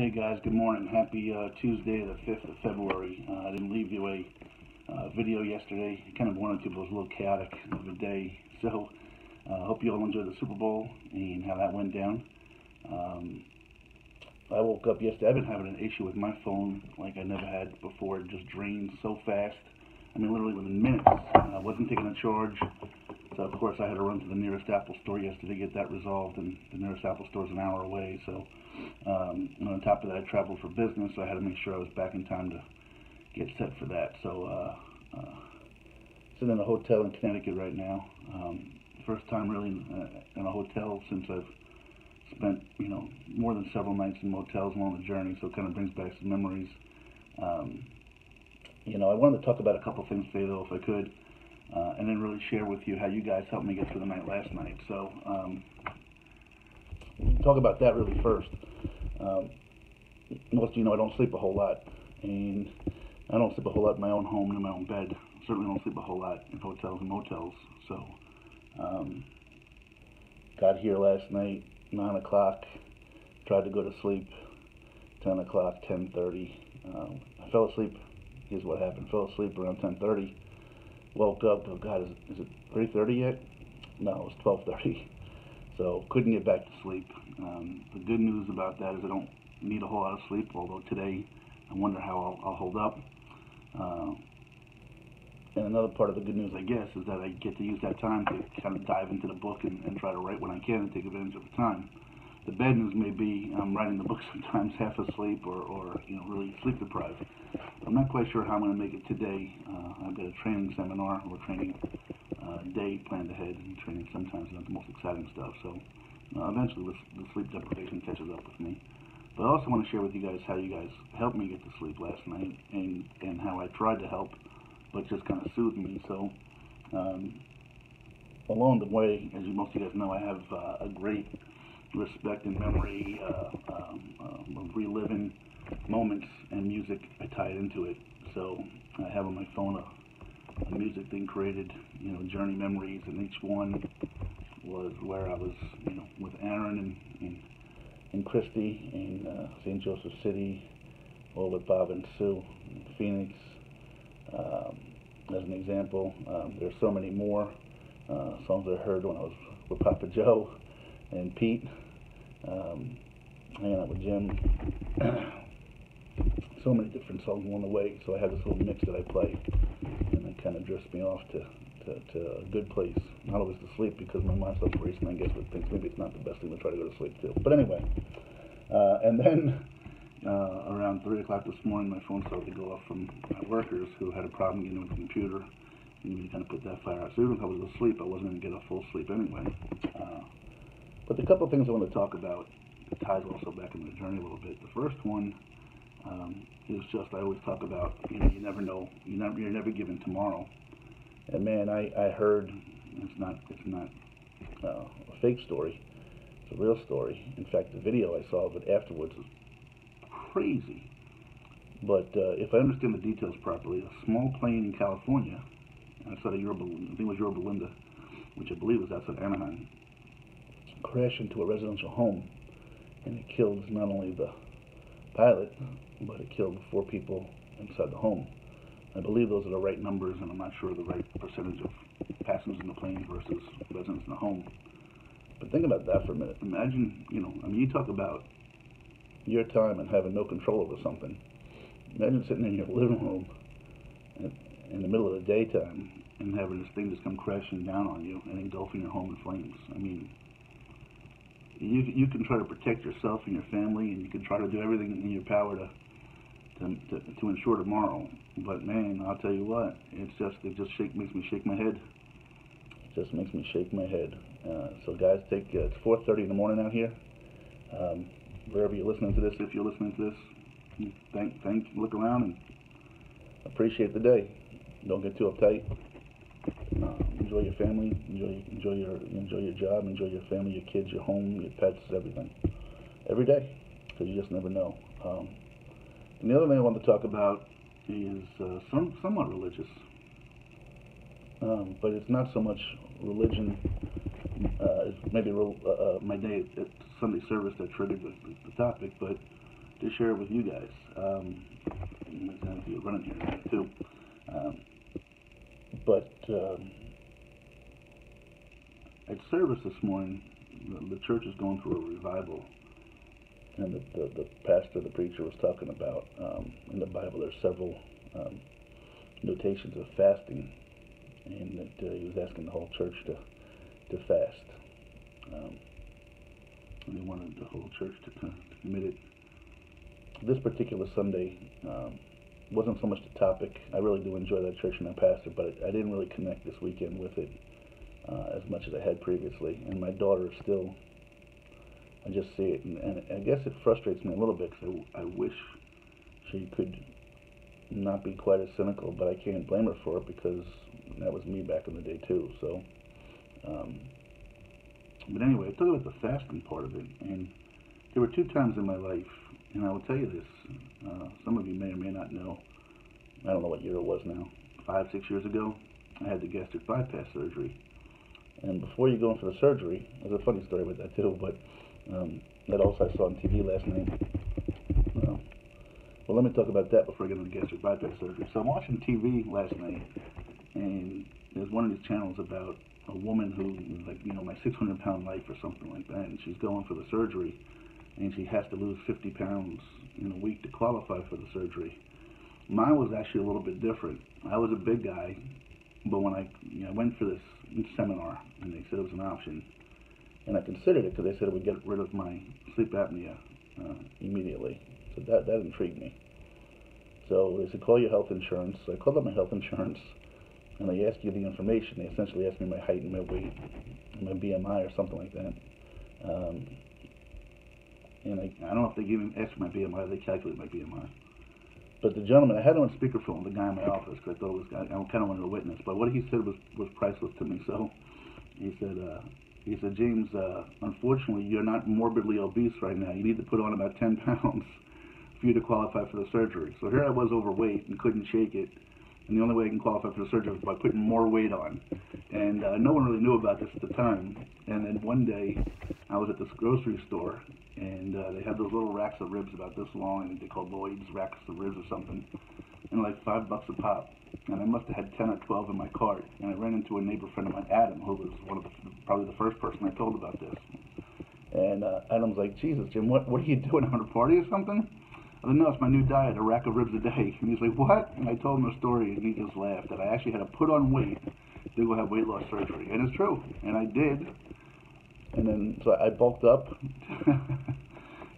Hey guys, good morning. Happy Tuesday, the 5th of February. I didn't leave you a video yesterday. I kind of wanted to, but it was a little chaotic of a day. So I hope you all enjoyed the Super Bowl and how that went down. I woke up yesterday. I've been having an issue with my phone like I never had before. It just drained so fast. I mean, literally within minutes. I wasn't taking a charge. So, of course, I had to run to the nearest Apple store yesterday to get that resolved, and the nearest Apple store is an hour away. So, and on top of that, I traveled for business, so I had to make sure I was back in time to get set for that. So, sitting in a hotel in Connecticut right now. First time really in a hotel since I've spent, more than several nights in motels along the journey, so it kind of brings back some memories. I wanted to talk about a couple things today, though, if I could. And then really share with you how you guys helped me get through the night last night. So, talk about that really first. Most of you know I don't sleep a whole lot, and I don't sleep a whole lot in my own home and in my own bed. Certainly don't sleep a whole lot in hotels and motels. So, got here last night, 9 o'clock, tried to go to sleep, 10 o'clock, 10:30. I fell asleep. Here's what happened. Fell asleep around 10:30. Woke up, oh God, is it 3:30 yet? No, it was 12:30. So couldn't get back to sleep. The good news about that is I don't need a whole lot of sleep, although today I wonder how I'll hold up. And another part of the good news, I guess, is that I get to use that time to kind of dive into the book and try to write when I can and take advantage of the time. The bad news may be I'm writing the book sometimes half asleep or really sleep deprived. I'm not quite sure how I'm going to make it today. I've got a training seminar or training day planned ahead, and training sometimes is not the most exciting stuff. So eventually the sleep deprivation catches up with me. But I also want to share with you guys how you guys helped me get to sleep last night and how I tried to help, but just kind of soothed me. So along the way, as most of you guys know, I have a great respect and memory of reliving moments and music. I tie it into it. So I have on my phone a music thing created, journey memories, and each one was where I was, with Aaron and Christy in St. Joseph City, or with Bob and Sue in Phoenix. As an example, there's so many more songs I heard when I was with Papa Joe and Pete, hanging out with Jim. So many different songs along the way, so I have this little mix that I play, and it kind of drifts me off to a good place. Not always to sleep, because my mind starts racing, I guess, but thinks maybe it's not the best thing to try to go to sleep too. But anyway, and then around 3 o'clock this morning, my phone started to go off from my workers who had a problem getting with the computer, and you kind of put that fire out. So even if I was asleep, I wasn't going to get a full sleep anyway. But the couple of things I want to talk about ties also back in the journey a little bit. The first one is just, I always talk about, you never know, you're never given tomorrow. And man, I heard, it's not a fake story, it's a real story. In fact, the video I saw of it afterwards was crazy. But if I understand the details properly, a small plane in California, outside of Yorba, I think it was Yorba Linda, which I believe was outside Anaheim, crashed into a residential home, and it killed not only the pilot, but it killed 4 people inside the home. I believe those are the right numbers, and I'm not sure the right percentage of passengers in the plane versus residents in the home. But think about that for a minute. Imagine, you talk about your time and having no control over something. Imagine sitting in your living room in the middle of the daytime and having this thing just come crashing down on you and engulfing your home in flames. I mean, you can try to protect yourself and your family, and you can try to do everything in your power to ensure tomorrow. But man, I'll tell you what, it makes me shake my head. It just makes me shake my head. So guys, it's 4:30 in the morning out here. Wherever you're listening to this, if you're listening to this, look around and appreciate the day. Don't get too uptight. Enjoy your family, enjoy your job, enjoy your family, your kids, your home, your pets, everything. Every day, because you just never know. And the other thing I want to talk about is somewhat religious, but it's not so much religion. It's maybe my day at Sunday service that triggered the topic, but to share it with you guys. I'm going to do a running here too. But at service this morning, the church is going through a revival, and the pastor, the preacher, was talking about in the Bible there's several notations of fasting, and that he was asking the whole church to fast. And he wanted the whole church to commit it. This particular Sunday wasn't so much the topic. I really do enjoy that church and that pastor, but I didn't really connect this weekend with it as much as I had previously. And my daughter is still, I just see it, and I guess it frustrates me a little bit because I wish she could not be quite as cynical, but I can't blame her for it because that was me back in the day too. So, but anyway, I talk about the fasting part of it, and there were 2 times in my life, and I will tell you this, some of you may or may not know, I don't know what year it was now, 5, 6 years ago, I had the gastric bypass surgery. And before you go in for the surgery, there's a funny story about that too, but that also I saw on TV last night. Well, let me talk about that before I get into the gastric bypass surgery. So I'm watching TV last night, and there's one of these channels about a woman who, like, my 600-pound life or something like that, and she's going for the surgery, and she has to lose 50 pounds in a week to qualify for the surgery. Mine was actually a little bit different. I was a big guy, but when I went for this seminar, and they said it was an option, and I considered it because they said it would get rid of my sleep apnea immediately. So that intrigued me. So they said, call your health insurance. So I called up my health insurance, and they ask you the information. They essentially asked me my height and my weight, and my BMI or something like that. And I don't know if they even asked my BMI, they calculated my BMI. But the gentleman, I had him on speakerphone, the guy in my office, because I thought it was, I kind of wanted to witness. But what he said was priceless to me. So he said, James, unfortunately, you're not morbidly obese right now. You need to put on about 10 pounds for you to qualify for the surgery. So here I was overweight and couldn't shake it. And the only way I can qualify for the surgery was by putting more weight on. And no one really knew about this at the time. And then one day, I was at this grocery store, and they had those little racks of ribs about this long, and they called Lloyd's racks of ribs or something, and like $5 a pop. And I must have had 10 or 12 in my cart. And I ran into a neighbor friend of mine, Adam, who was probably the first person I told about this. And Adam's like, Jesus, Jim, what are you doing? Having a party or something? I said, no, it's my new diet, a rack of ribs a day. And he's like, what? And I told him the story, and he just laughed, that I actually had to put on weight to go have weight loss surgery. And it's true, and I did. And then, so I bulked up,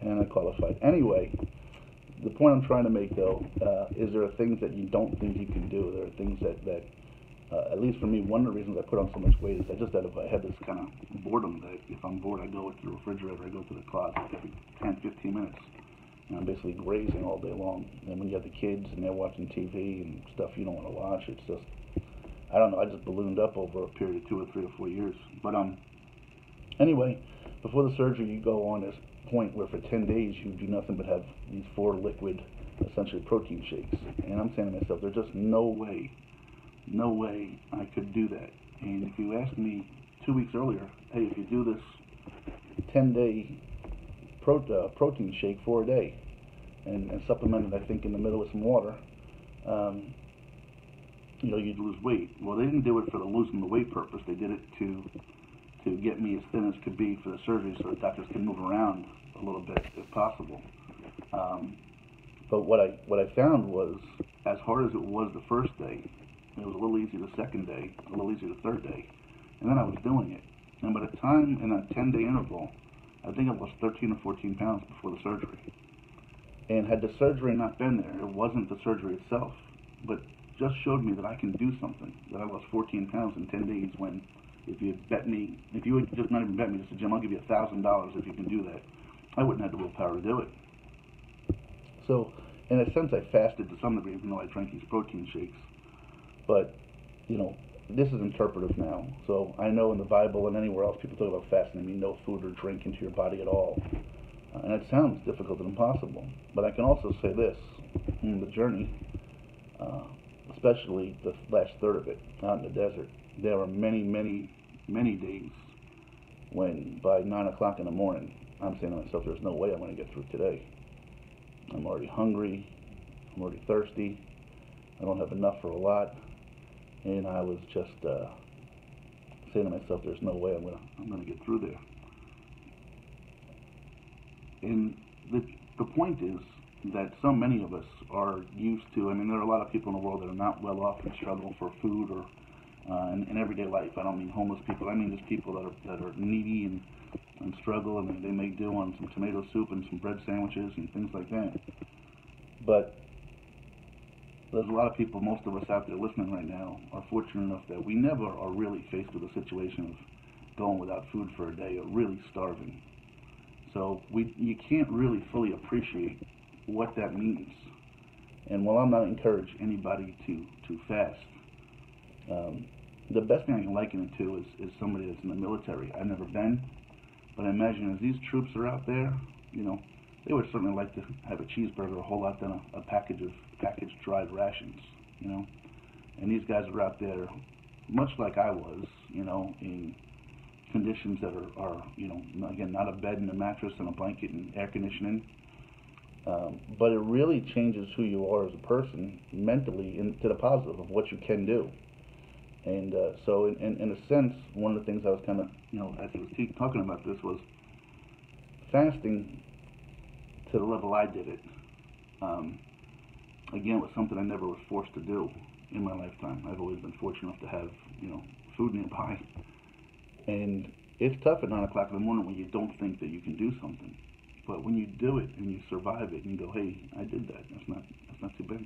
and I qualified. Anyway, the point I'm trying to make, though, is there are things that you don't think you can do. There are things that at least for me, one of the reasons I put on so much weight is I just had this kind of boredom that if I'm bored, I go to the refrigerator, I go to the closet every 10, 15 minutes. And I'm basically grazing all day long. And when you have the kids and they're watching TV and stuff you don't want to watch, it's just, I don't know, I just ballooned up over a period of 2 or 3 or 4 years. But anyway, before the surgery, you go on this point where for 10 days you do nothing but have these 4 liquid, essentially protein shakes. And I'm saying to myself, there's just no way I could do that. And if you asked me 2 weeks earlier, hey, if you do this 10-day protein shake for a day and supplemented, I think, in the middle with some water, you'd lose weight. Well, they didn't do it for the losing the weight purpose. They did it to get me as thin as could be for the surgery so the doctors can move around a little bit if possible. But what I found was, as hard as it was the first day, it was a little easier the second day, a little easier the third day, and then I was doing it. And by the time in a 10-day interval, I think I lost 13 or 14 pounds before the surgery. And had the surgery not been there, it wasn't the surgery itself, but just showed me that I can do something, that I lost 14 pounds in 10 days when, if you had bet me, if you would just not even bet me, just said, Jim, I'll give you $1,000 if you can do that, I wouldn't have the willpower to do it. So, in a sense, I fasted to some degree, even though I drank these protein shakes. But, this is interpretive now. So I know in the Bible and anywhere else, people talk about fasting. I mean, no food or drink into your body at all. And it sounds difficult and impossible. But I can also say this, in the journey, especially the last third of it, out in the desert, there were many, many, many days when by 9 o'clock in the morning, I'm saying to myself, there's no way I'm going to get through today. I'm already hungry. I'm already thirsty. I don't have enough for a lot. And I was just saying to myself, there's no way I'm gonna get through there. And the point is that so many of us are used to, I mean, there are a lot of people in the world that are not well off and struggle for food or in everyday life. I don't mean homeless people. I mean just people that are needy and struggle, and they make do on some tomato soup and some bread sandwiches and things like that. But there's a lot of people, most of us out there listening right now, are fortunate enough that we never are really faced with a situation of going without food for a day or really starving. So you can't really fully appreciate what that means. And while I'm not encourage anybody to fast, the best thing I can liken it to is somebody that's in the military. I've never been, but I imagine as these troops are out there, they would certainly like to have a cheeseburger a whole lot than a package of packaged dried rations, And these guys are out there, much like I was, in conditions that are again, not a bed and a mattress and a blanket and air conditioning. But it really changes who you are as a person mentally into the positive of what you can do. And so, in a sense, one of the things I was kind of, as he was talking about this, was fasting to the level I did it. Again, was something I never was forced to do in my lifetime. I've always been fortunate enough to have, food nearby. And it's tough at 9 o'clock in the morning when you don't think that you can do something. But when you do it and you survive it and you go, hey, I did that. That's not too bad.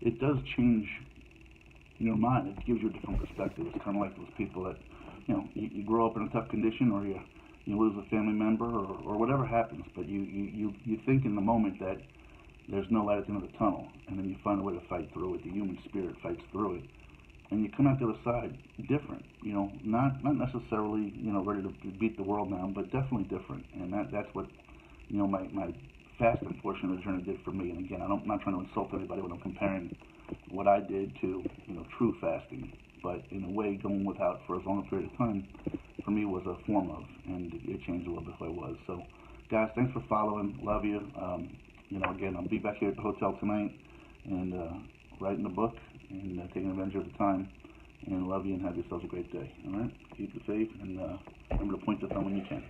It does change your mind. It gives you a different perspective. It's kind of like those people that, you grow up in a tough condition, or you lose a family member, or whatever happens. But you think in the moment that there's no light at the end of the tunnel, and then you find a way to fight through it. The human spirit fights through it, and you come out the other side different. Not necessarily ready to beat the world down, but definitely different. And that's what my fasting portion of the journey did for me. And again, I'm not trying to insult anybody when I'm comparing what I did to true fasting, but in a way, going without for as long a period of time for me was a form of, and it changed a little bit who I was. So, guys, thanks for following. Love you. Again, I'll be back here at the hotel tonight and writing the book and taking advantage of the time. And love you and have yourselves a great day. All right, keep the faith and remember to point the thumb when you can.